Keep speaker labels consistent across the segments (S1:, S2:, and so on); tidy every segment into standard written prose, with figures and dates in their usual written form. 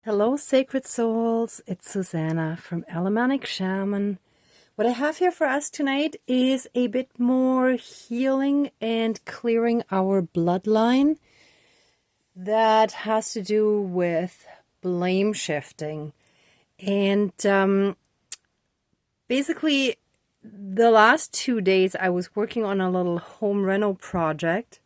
S1: Hello, sacred souls. It's Susanna from Alamanic Shaman. What I have here for us tonight is a bit more healing and clearing our bloodline that has to do with blame shifting. And basically, the last 2 days, I was working on a little home reno project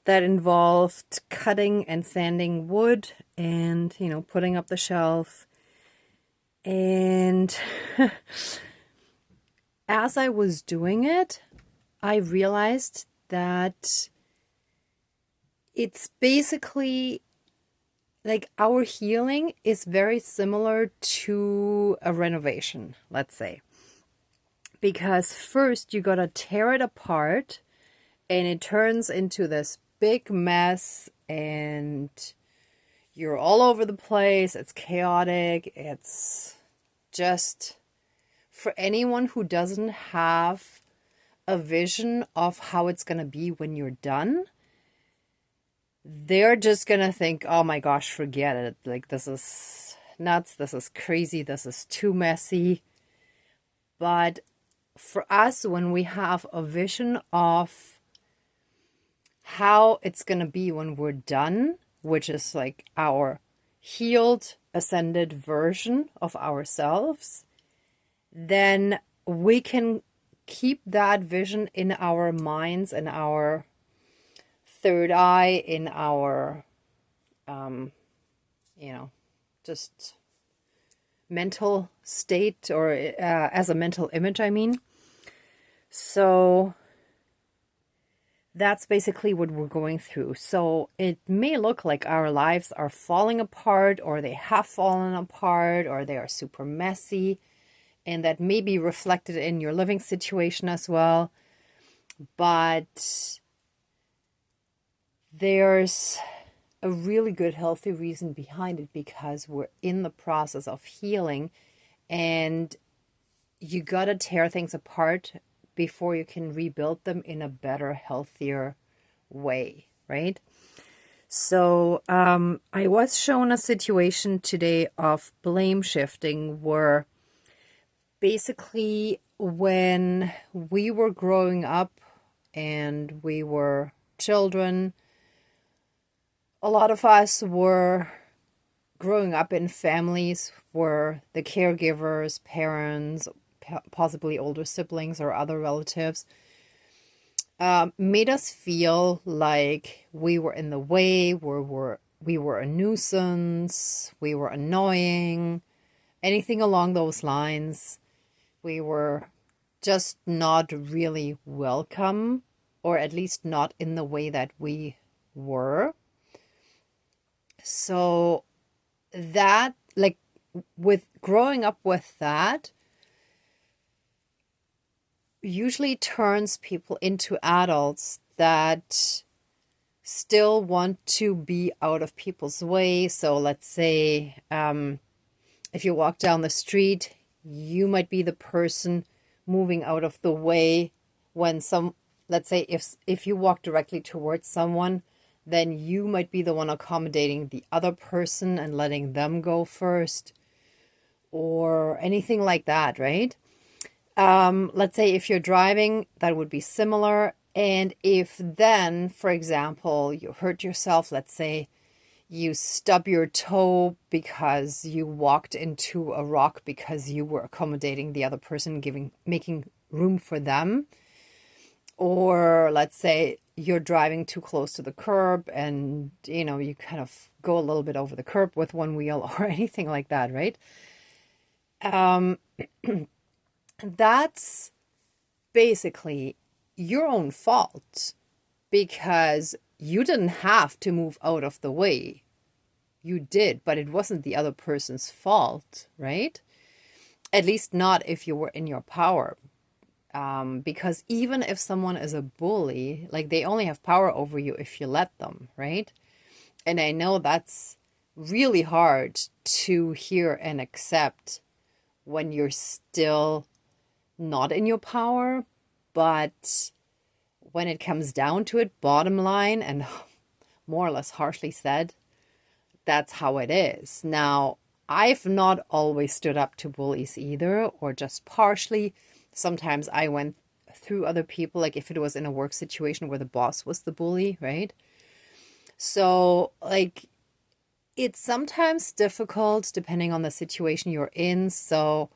S1: that involved cutting and sanding wood and, putting up the shelf. And as I was doing it, I realized that it's basically like our healing is very similar to a renovation, let's say. Because first you gotta tear it apart and it turns into this big mess and you're all over the place. It's chaotic. It's just for anyone who doesn't have a vision of how it's going to be when you're done, they're just going to think, oh my gosh, forget it. Like, this is nuts. This is crazy. This is too messy. But for us, when we have a vision of how it's going to be when we're done, which is like our healed, ascended version of ourselves, then we can keep that vision in our minds, in our third eye, in our, just mental state, or as a mental image, I mean. So that's basically what we're going through. So it may look like our lives are falling apart, or they have fallen apart, or they are super messy. And that may be reflected in your living situation as well. But there's a really good, healthy reason behind it, because we're in the process of healing. And you got to tear things apart before you can rebuild them in a better, healthier way, right? So I was shown a situation today of blame shifting where basically when we were growing up and we were children, a lot of us were growing up in families where the caregivers, parents, possibly older siblings or other relatives, made us feel like we were in the way, we were a nuisance, we were annoying, anything along those lines. We were just not really welcome, or at least not in the way that we were. So that, like, with growing up with that, usually turns people into adults that still want to be out of people's way. So let's say if you walk down the street, you might be the person moving out of the way when let's say if you walk directly towards someone, then you might be the one accommodating the other person and letting them go first, or anything like that, right? Let's say if you're driving, that would be similar. And if then, for example, you hurt yourself, let's say you stub your toe because you walked into a rock because you were accommodating the other person, making room for them. Or let's say you're driving too close to the curb and, you kind of go a little bit over the curb with one wheel or anything like that, right? That's basically your own fault, because you didn't have to move out of the way. You did, but it wasn't the other person's fault, right? At least not if you were in your power. Because even if someone is a bully, like, they only have power over you if you let them, right? And I know that's really hard to hear and accept when you're still not in your power. But when it comes down to it, bottom line, and more or less harshly said, that's how it is. Now, I've not always stood up to bullies either, or just partially. Sometimes I went through other people, like if it was in a work situation where the boss was the bully, right? So, like, it's sometimes difficult depending on the situation you're in. So,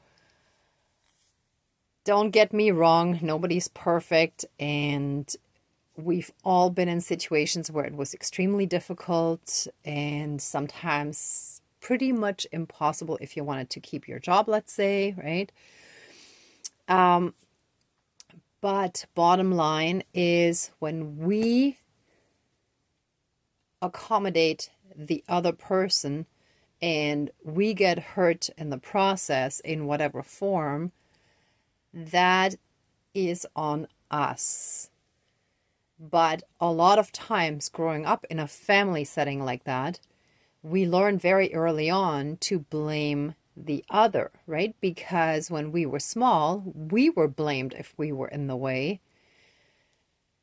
S1: don't get me wrong, nobody's perfect, and we've all been in situations where it was extremely difficult and sometimes pretty much impossible if you wanted to keep your job, let's say, right? But bottom line is, when we accommodate the other person and we get hurt in the process in whatever form, that is on us. But a lot of times growing up in a family setting like that, we learn very early on to blame the other, right? Because when we were small, we were blamed if we were in the way.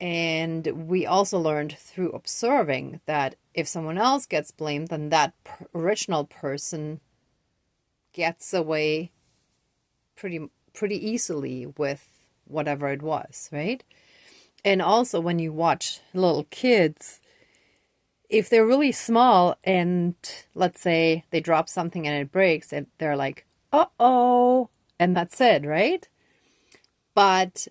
S1: And we also learned through observing that if someone else gets blamed, then that original person gets away pretty easily with whatever it was, right? And also when you watch little kids, if they're really small and let's say they drop something and it breaks, and they're like, uh-oh, and that's it, right? But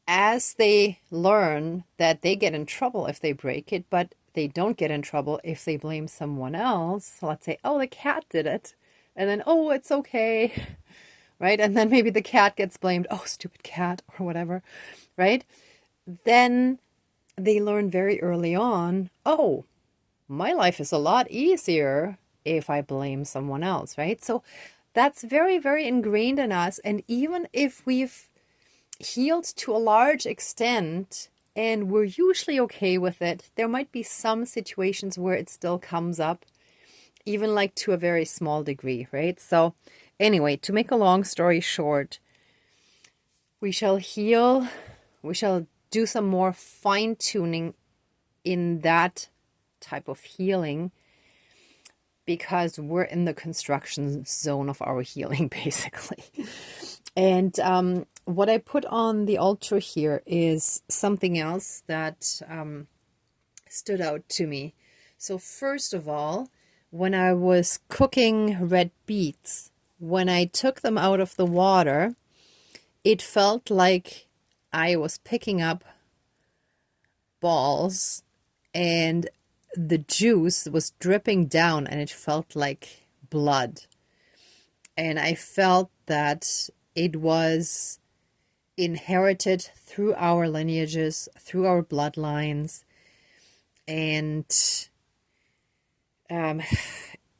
S1: as they learn that they get in trouble if they break it, but they don't get in trouble if they blame someone else. Let's say, oh, the cat did it. And then, oh, it's okay. Right? And then maybe the cat gets blamed. Oh, stupid cat, or whatever. Right? Then they learn very early on, oh, my life is a lot easier if I blame someone else, right? So that's very, very ingrained in us. And even if we've healed to a large extent and we're usually okay with it, there might be some situations where it still comes up, even like to a very small degree, right? So anyway, to make a long story short, we shall heal, we shall do some more fine-tuning in that type of healing, because we're in the construction zone of our healing, basically. And what I put on the altar here is something else that stood out to me. So first of all, when I was cooking red beets, when I took them out of the water, it felt like I was picking up balls and the juice was dripping down and it felt like blood. And I felt that it was inherited through our lineages, through our bloodlines. And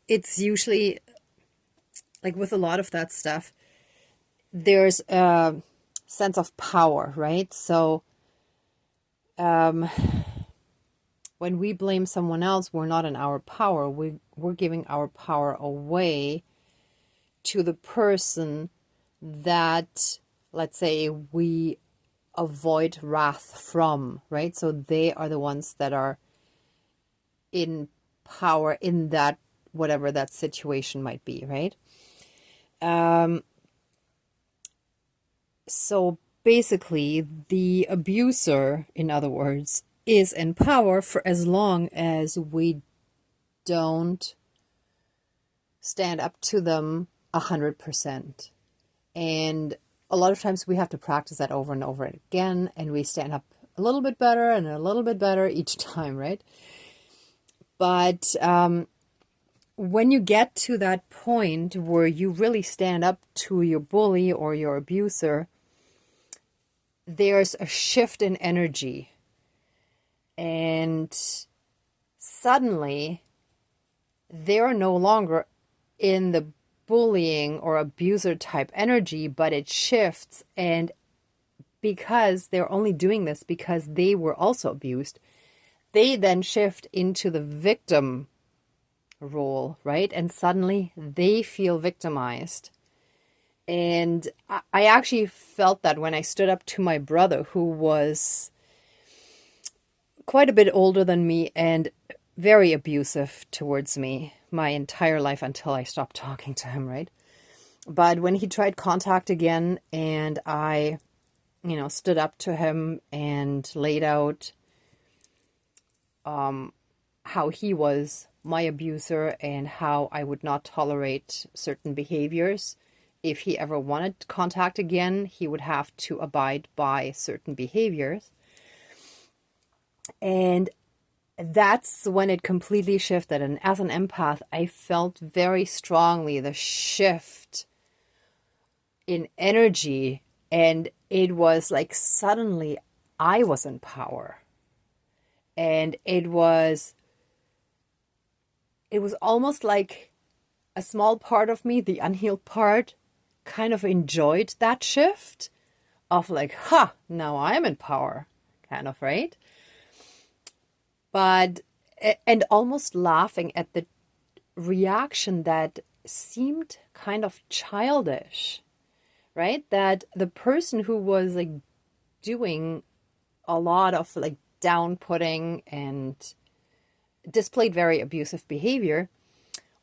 S1: it's usually, like with a lot of that stuff, there's a sense of power, right? So when we blame someone else, we're not in our power. We're giving our power away to the person that, let's say, we avoid wrath from, right? So they are the ones that are in power in that, whatever that situation might be, right? So basically, the abuser, in other words, is in power for as long as we don't stand up to them 100%. And a lot of times we have to practice that over and over again, and we stand up a little bit better and a little bit better each time, right? But when you get to that point where you really stand up to your bully or your abuser, there's a shift in energy. And suddenly, they're no longer in the bullying or abuser type energy, but it shifts. And because they're only doing this because they were also abused, they then shift into the victim role, right? And suddenly they feel victimized. And I actually felt that when I stood up to my brother, who was quite a bit older than me and very abusive towards me. my entire life until I stopped talking to him, right? But when he tried contact again and I, stood up to him and laid out how he was my abuser and how I would not tolerate certain behaviors. If he ever wanted contact again, he would have to abide by certain behaviors. And that's when it completely shifted. And as an empath, I felt very strongly the shift in energy. And it was like suddenly I was in power. And it was almost like a small part of me, the unhealed part, kind of enjoyed that shift of like, now I'm in power, kind of, right? But, and almost laughing at the reaction that seemed kind of childish, right? That the person who was like doing a lot of like down-putting and displayed very abusive behavior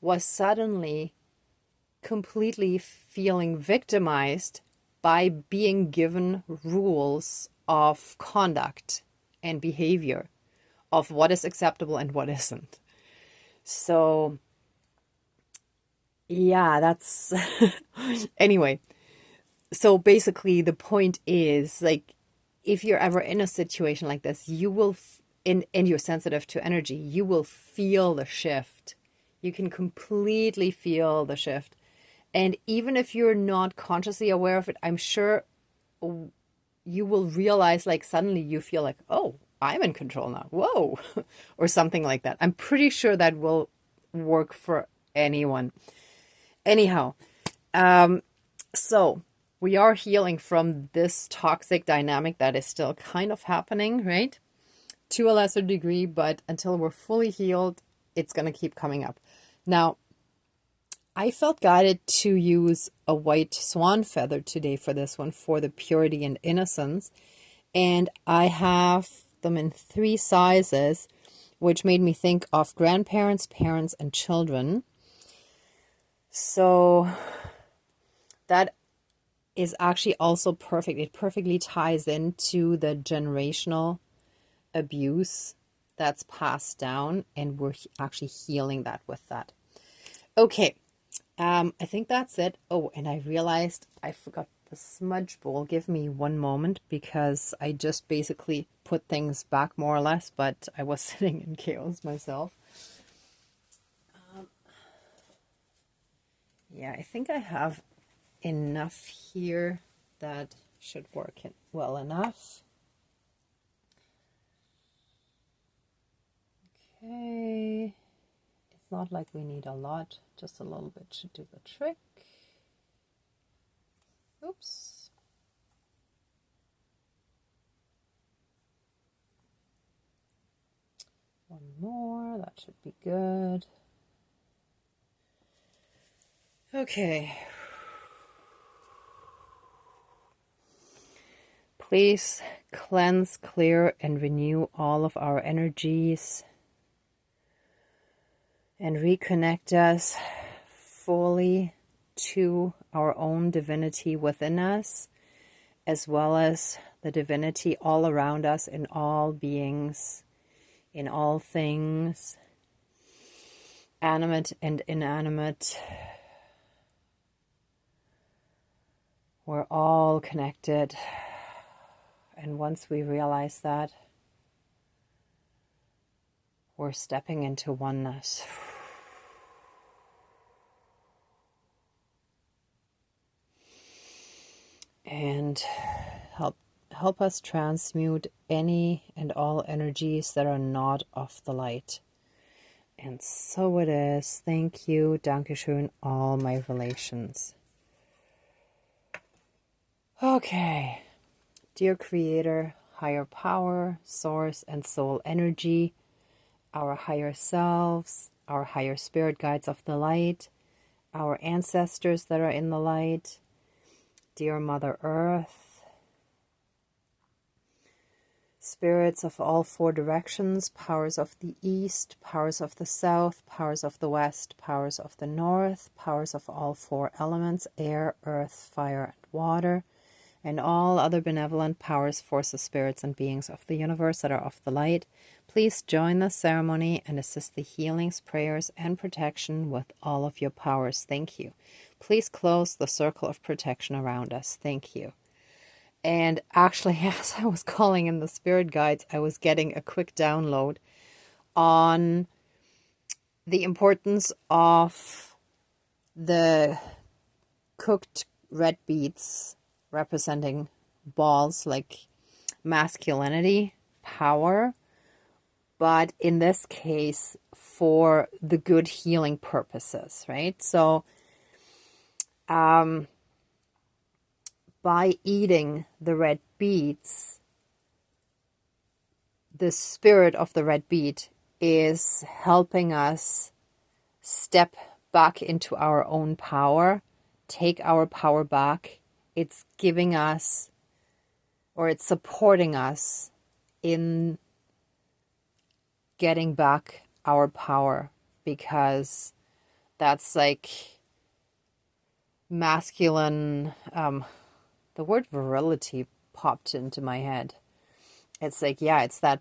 S1: was suddenly completely feeling victimized by being given rules of conduct and behavior of what is acceptable and what isn't. So yeah, that's anyway. So basically the point is, like, if you're ever in a situation like this, you will and you're sensitive to energy, you will feel the shift. You can completely feel the shift. And even if you're not consciously aware of it, I'm sure you will realize, like, suddenly you feel like, oh, I'm in control now. Whoa. Or something like that. I'm pretty sure that will work for anyone. Anyhow, so we are healing from this toxic dynamic that is still kind of happening, right? To a lesser degree, but until we're fully healed, it's going to keep coming up. Now, I felt guided to use a white swan feather today for this one, for the purity and innocence. And I have them in 3 sizes, which made me think of grandparents, parents, and children. So that is actually also perfect. It perfectly ties into the generational abuse that's passed down, and we're actually healing that with that. Okay. I think that's it. Oh, and I realized I forgot the smudge bowl. Give me one moment, because I just basically put things back more or less, but I was sitting in chaos myself. Yeah, I think I have enough here that should work well enough. Okay. It's not like we need a lot, just a little bit should do the trick. Oops. One more, that should be good. Okay. Please cleanse, clear, and renew all of our energies and reconnect us fully to our own divinity within us, as well as the divinity all around us, in all beings, in all things, animate and inanimate. We're all connected. And once we realize that, we're stepping into oneness. And help us transmute any and all energies that are not of the light. And so it is. Thank you. Dankeschön, all my relations. Okay. Dear Creator, higher power, source, and soul energy, our higher selves, our higher spirit guides of the light, our ancestors that are in the light, dear Mother Earth, spirits of all four directions, powers of the east, powers of the south, powers of the west, powers of the north, powers of all four elements, air, earth, fire, and water, and all other benevolent powers, forces, spirits, and beings of the universe that are of the light, please join the ceremony and assist the healings, prayers, and protection with all of your powers. Thank you. Please close the circle of protection around us. Thank you. And actually, as I was calling in the spirit guides, I was getting a quick download on the importance of the cooked red beets representing balls, like masculinity, power, but in this case, for the good healing purposes, right? So, by eating the red beets, the spirit of the red beet is helping us step back into our own power, take our power back. It's giving us, or it's supporting us in getting back our power, because that's like masculine, the word virility popped into my head. It's like, yeah, it's that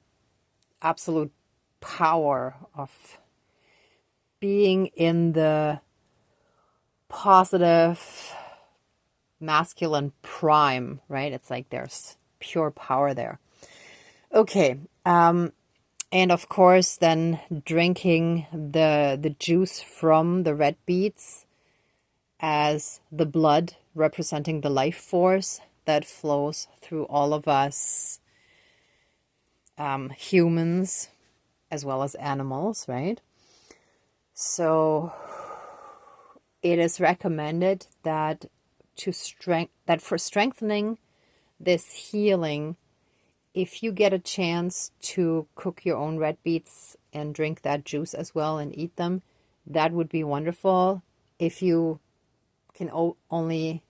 S1: absolute power of being in the positive masculine prime, right? It's like there's pure power there. Okay. And of course, then drinking the juice from the red beets as the blood representing the life force that flows through all of us, humans as well as animals, right? So it is recommended that for strengthening this healing, if you get a chance to cook your own red beets and drink that juice as well and eat them, that would be wonderful. If you can only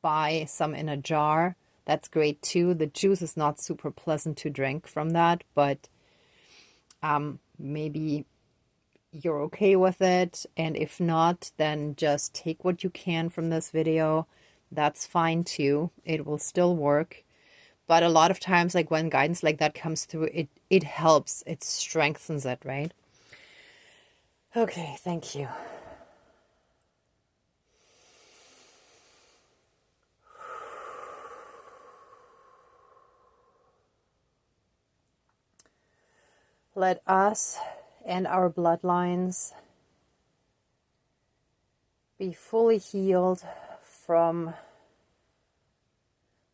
S1: buy some in a jar, that's great too. The juice is not super pleasant to drink from that, but maybe you're okay with it. And if not, then just take what you can from this video. That's fine too. It will still work. But a lot of times, like when guidance like that comes through, it helps. It strengthens it, right? Okay, thank you. Let us and our bloodlines be fully healed from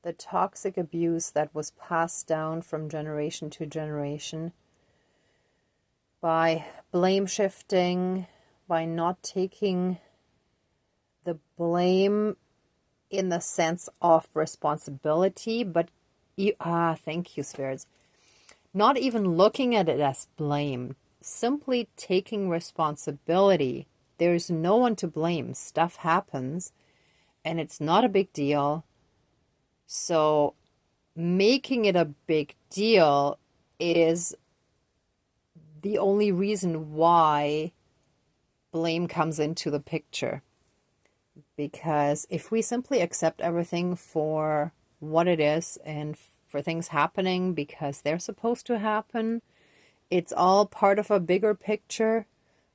S1: the toxic abuse that was passed down from generation to generation by blame shifting, by not taking the blame in the sense of responsibility, but thank you, spirits. Not even looking at it as blame, simply taking responsibility. There's no one to blame. Stuff happens, and it's not a big deal. So making it a big deal is the only reason why blame comes into the picture. Because if we simply accept everything for what it is and for things happening because they're supposed to happen, it's all part of a bigger picture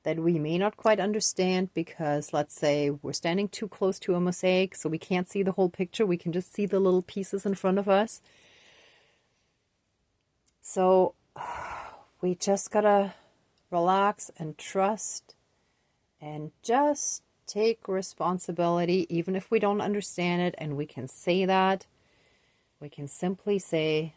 S1: that we may not quite understand, because let's say we're standing too close to a mosaic, so we can't see the whole picture. We can just see the little pieces in front of us. So we just gotta relax and trust and just take responsibility, even if we don't understand it. And we can say that. We can simply say,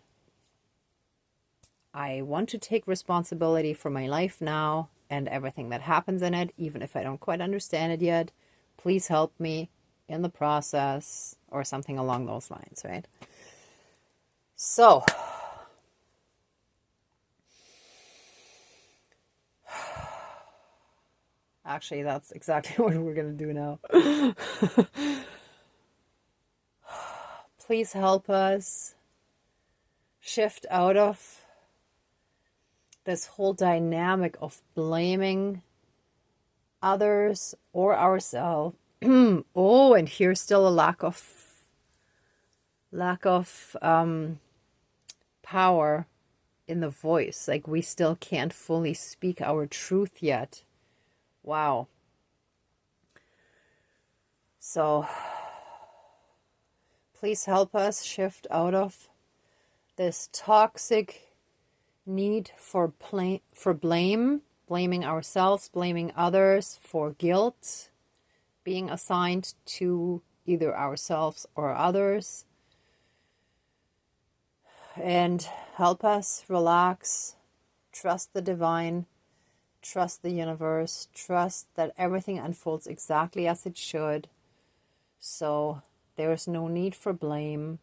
S1: I want to take responsibility for my life now and everything that happens in it, even if I don't quite understand it yet. Please help me in the process, or something along those lines, right? So, actually, that's exactly what we're going to do now. Please help us shift out of this whole dynamic of blaming others or ourselves. Oh, and here's still a lack of power in the voice. Like we still can't fully speak our truth yet. Wow. So please help us shift out of this toxic need for blame, blaming ourselves, blaming others, for guilt being assigned to either ourselves or others. And help us relax, trust the divine, trust the universe, trust that everything unfolds exactly as it should. So there is no need for blame.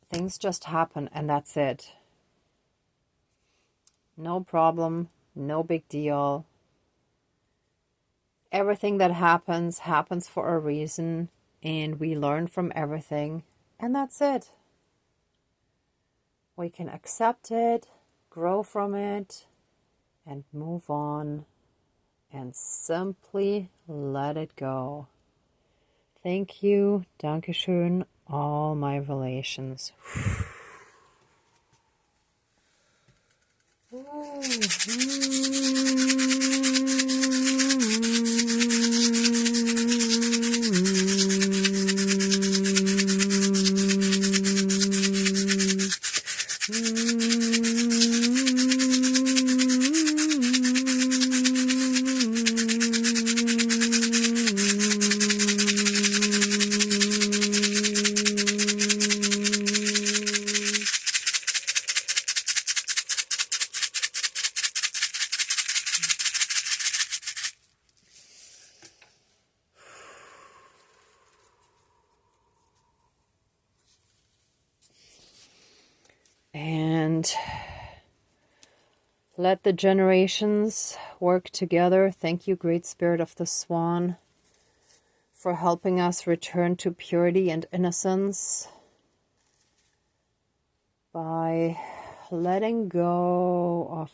S1: Things just happen and that's it. No problem, no big deal. Everything that happens for a reason, and we learn from everything, and that's it. We can accept it, grow from it, and move on, and simply let it go. Thank you, Dankeschön, all my relations. And let the generations work together. Thank you, Great Spirit of the Swan, for helping us return to purity and innocence by letting go of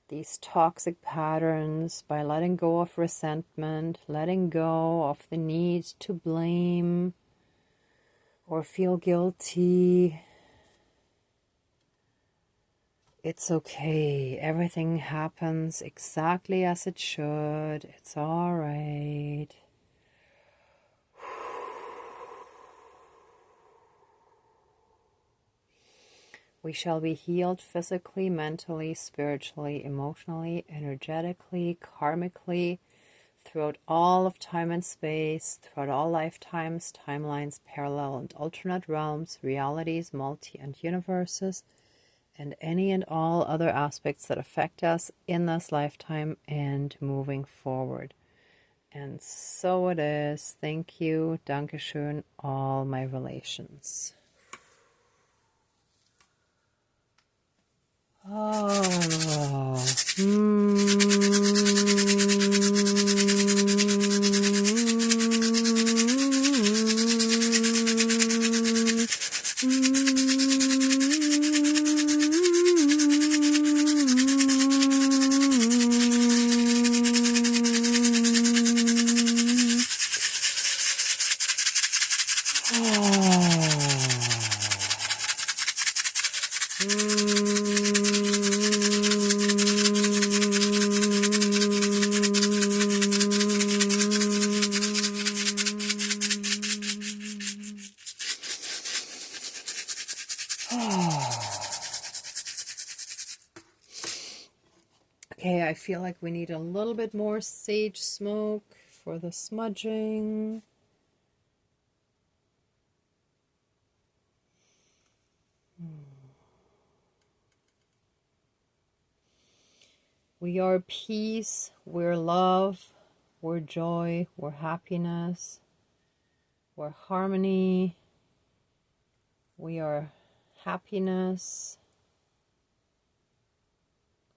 S1: these toxic patterns, by letting go of resentment, letting go of the need to blame or feel guilty. It's okay. Everything happens exactly as it should. It's all right. We shall be healed physically, mentally, spiritually, emotionally, energetically, karmically, throughout all of time and space, throughout all lifetimes, timelines, parallel and alternate realms, realities, multi and universes, and any and all other aspects that affect us in this lifetime and moving forward. And so it is. Thank you. Dankeschön, all my relations. Oh. Okay, I feel like we need a little bit more sage smoke for the smudging. We are peace, we're love, we're joy, we're happiness, we're harmony, we are happiness,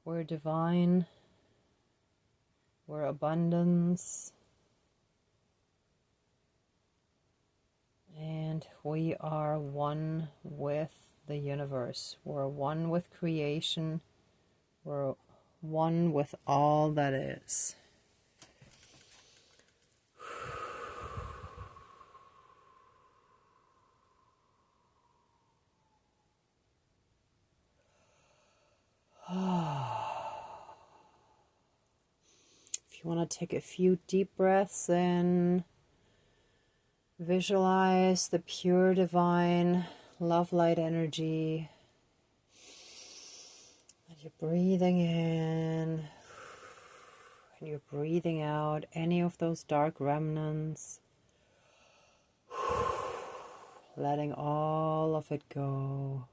S1: we're divine, we're abundance, And we are one with the universe. We're one with creation. We're one with all that is. If you want to take a few deep breaths in, visualize the pure divine love light energy. And you're breathing in and you're breathing out any of those dark remnants, letting all of it go.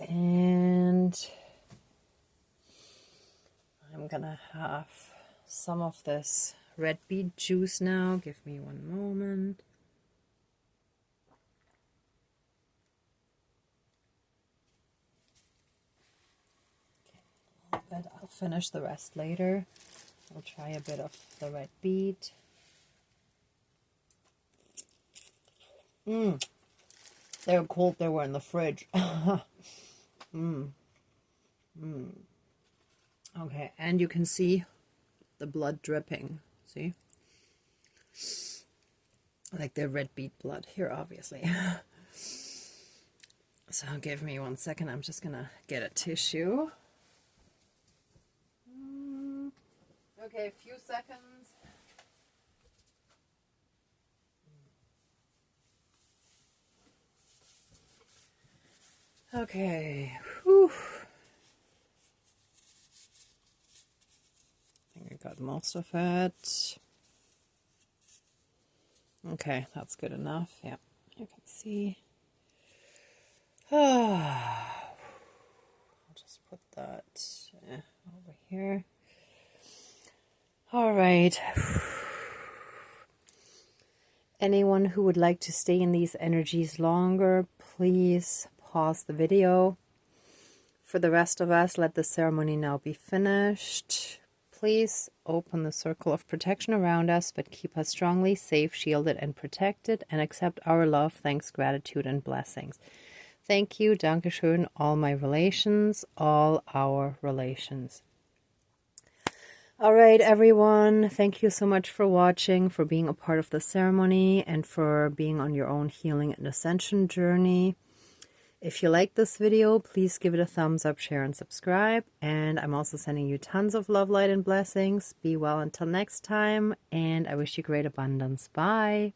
S1: And I'm gonna have some of this red beet juice now. Give me one moment. Okay, but I'll finish the rest later. I'll try a bit of the red beet. They were cold, they were in the fridge. Okay, and you can see the blood dripping. See? Like the red beet blood here, obviously. So give me 1 second. I'm just gonna get a tissue. Okay, a few seconds. Okay. Whew. I think I got most of it. Okay, that's good enough. Yeah, you can see. I'll just put that over here. All right. Anyone who would like to stay in these energies longer, please pause the video. For the rest of us, let the ceremony now be finished. Please open the circle of protection around us, but keep us strongly safe, shielded, and protected, and accept our love, thanks, gratitude, and blessings. Thank you, Dankeschön, all my relations, all our relations. All right, everyone, thank you so much for watching, for being a part of the ceremony, and for being on your own healing and ascension journey. If you like this video, please give it a thumbs up, share, and subscribe. And I'm also sending you tons of love, light, and blessings. Be well until next time, and I wish you great abundance. Bye.